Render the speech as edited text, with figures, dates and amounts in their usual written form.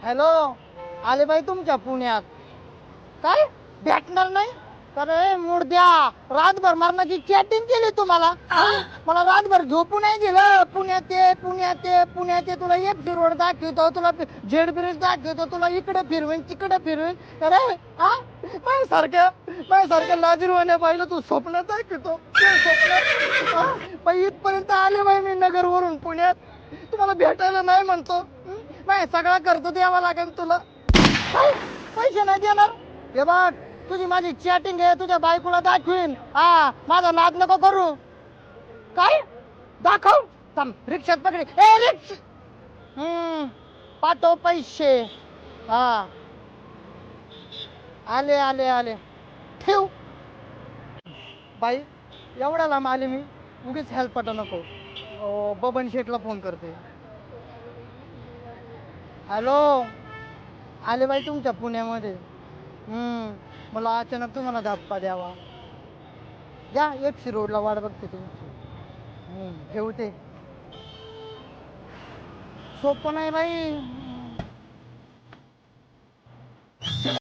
Hello, आले बाई तुमच्या पुण्यात. काय भेटणार नाही? अरे मुर्द्या, रातभर मरणाची चॅटिंग केली तुम्हाला. मला रातभर झोपू नाही दिलं. पुण्यात ये, पुण्यात ये, पुण्यात ये. तुला एक रोड दाखवतो, तुला झेड ब्रिज दाखवतो, तुला इकडे फिरवेन तिकडे फिरवेन. अरे हा, माझ्यासारख्या लाजीरवाण्या पाहिलं तू स्वप्नात दाखवतो. इथपर्यंत आले बाई मी नगर वरून पुण्यात. तुम्हाला भेटायला नाही म्हणतो. सगळा खर्च द्यावा लागेल तुला. काय? पैसे नाही देणार? हे बघ, तुझी माझी चॅटिंग आहे, तुझ्या बायकोला दाखवीन. हा, माझा नाद नको करू. काय दाखव? थांब, रिक्षात पकडे. ए रिक्ष, पाठव पैसे. हा, आले आले आले. ठेव. बाई, एवढ्या लांब आले मी, उगीच हेल्प नको. बबन शेठला फोन करते. हॅलो, आले बाई तुमच्या पुण्यामध्ये. मला अचानक तुम्हाला धप्पा द्यावा. या एफसी रोडला वाट बघते तुमची. ठेवते. सोपं नाही बाई.